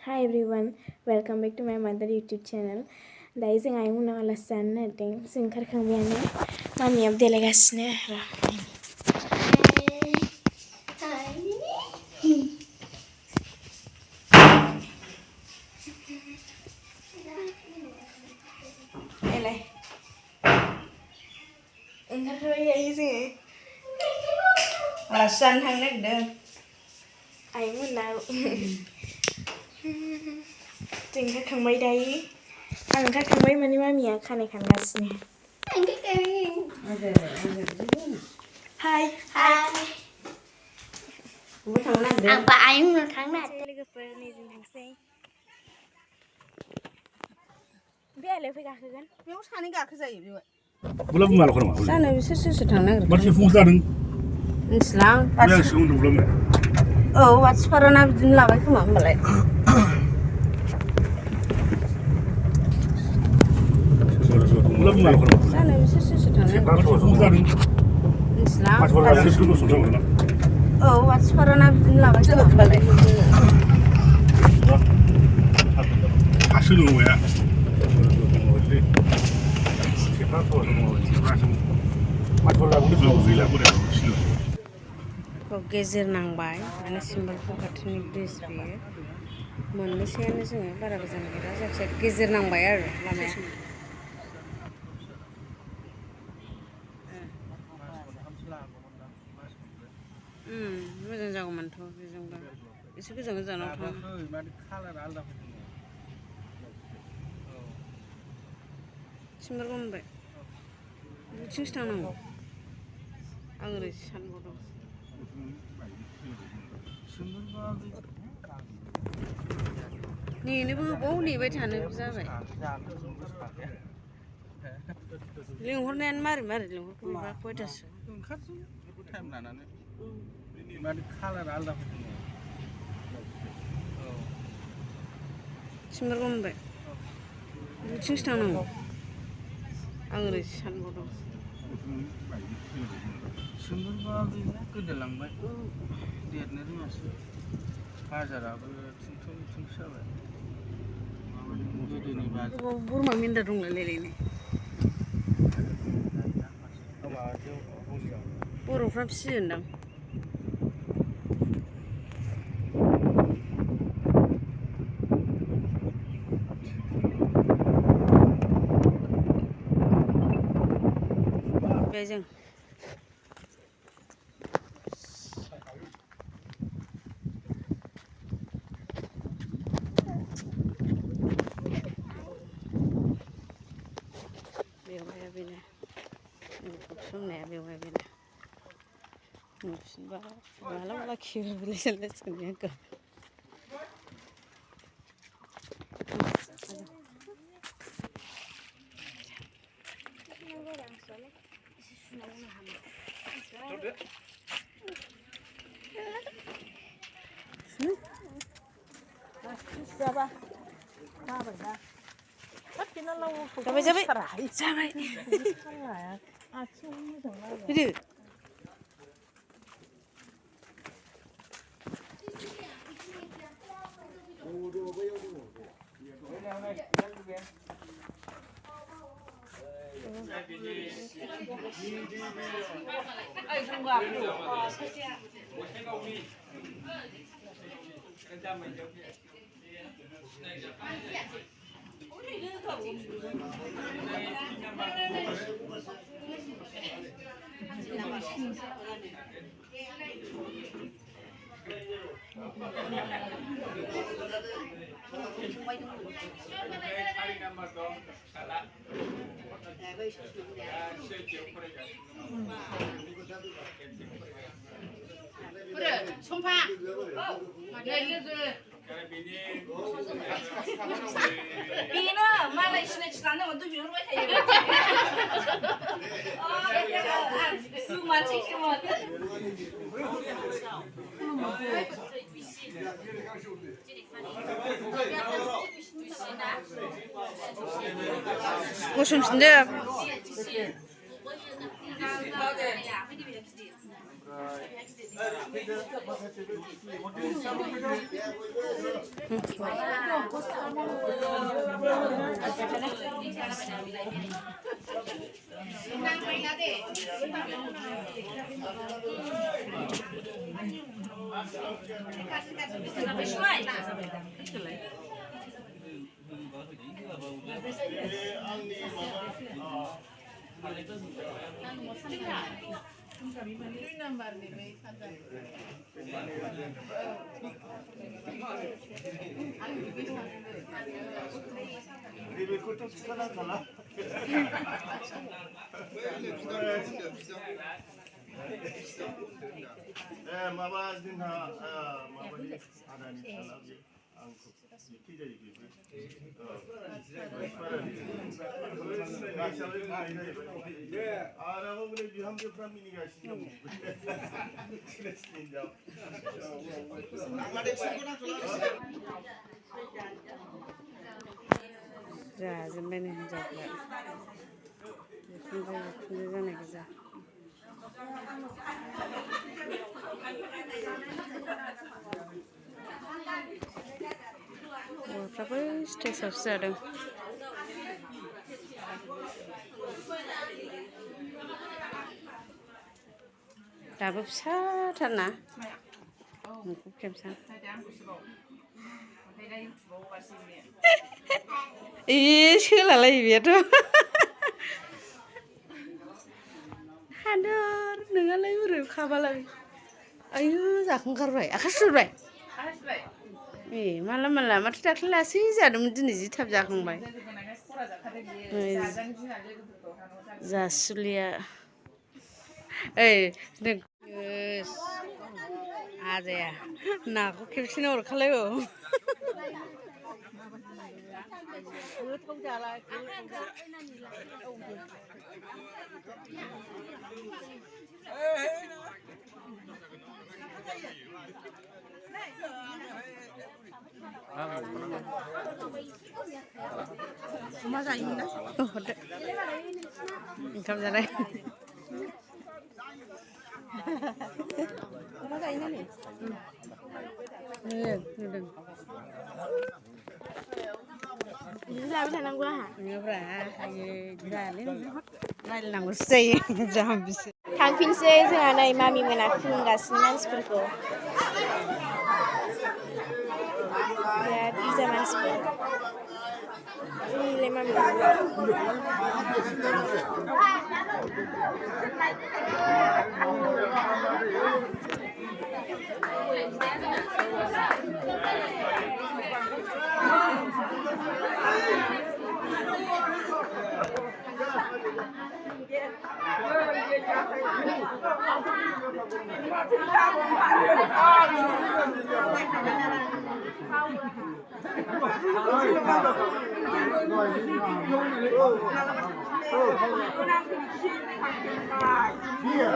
Hi everyone, welcome back to my mother YouTube channel. दायो जों आइमोननाव आलासि जानो नागिरदों जों ओंखारखांबायानो मामियाबो देलायगासिनो एलाय ओंखारखाबाय दायो जोङो आलासि जानो थांनो नागिरदों आइमोननाव जों ओंखारखांबाय दायो आं ओंखारखांबाय माने मामिया खानाय खानगासिनो हाय बबेयाव थांनो नागिरदों? आंबो आइमोननाव थांनो नागिरदों लोगोफोर नै जों थांसै बे आइलाय फै गाखोगोन बेयाव सानै गाखोजायो बेवहाय बुला बुङा लखौ नामा जानो बिसोर सोर थांनो नागिरदों माथो फुंसो जादों मिथिलां बे सिगां दंब्लामोन औ बाथिपाराना बिदिनो लाबाय खोमा होमबालाय बुला बुङा लखौ नामा जानो बिसोर सोर थांनो नागिरदों माथो फुंसो जादों मिथिलां माथो सिगां संसार औ बाथिपाराना बिदिनो लाबाय खोमा होमबालाय हासो नङाया गेजेर नांबाय माने सिम्बोलपुर खाथिनि ब्रिज बेयो मोननोसैयानो जोङो बारा गोजान गैला जायखिजाया गेजेर नांबाय आरो लामाया मोजां जागौमोनथ' बेजोंबा एसे गोजान गोजानाव थाङो सिम्बोलपुर मोनबाय बिथिंसो थांनांगौ आं ओरै सानबावदों नेनोबो गोबाव नेबाय थानो जाबाय लिंहरनायानो मारै मारै लिंहरखो बेबा खयथासो ओंखारसै टाइम लानानै माने कालार आलदा फैदों सिम्बोलपुर मोनबाय बिथिंसो थांनांगौ आं ओरै सानबावदों सिम्बोलपुरा बिदिनो गोदोलांबाय देरनो रोङासै बाजाराबो थिंथि जाबाय गोदोनि बाजार बोरमा मेन्दा दंलायलायनो बर'फ्रा फिसियोदां बे जों बेवहाय बेनो सोंनाया बेवहाय बेनो नुफिनबा माला माला खेबा बिलाय सानलायसिगोन आंखौ जाबाय समफा बेनो मालाय सिनायथि लानो होनबा बिहरबाय थायो गसंफिनदो जाजोब्बाय नै हिनजावफ्रा बिखुनजो जानाय गोजा हौवाफ्राबो स्टेजआवसो जादों दाबो फिसाथारना मुखुब खेबसां सोलालायो बेथ' हादर नोंहालाय बोरै खाबालाय आयु जाखांगारबाय आखाइ सुरबाय माला माला माथो दाख्लै लासै जादोंमोन दिनै जि थाब जाखांबाय जासुलिया आजाया नाखौ खेबसेनो हरखालायबावो गोथाव जाला अमा जायोमोन ना हरदो ओंखाम जानाय अमा जायोना नै नुदों बिदि जाबाय थानांगौ आंहा नङाब्रा आयै जायालै रायलायनांगौसो जायो जाम्बिसो थांफिनसै जोंहा नै मामि मोना खुलुमगासिनो मानसिफोरखौ बिराद बुरजा मानसिफोर नैलाय मामि Iya.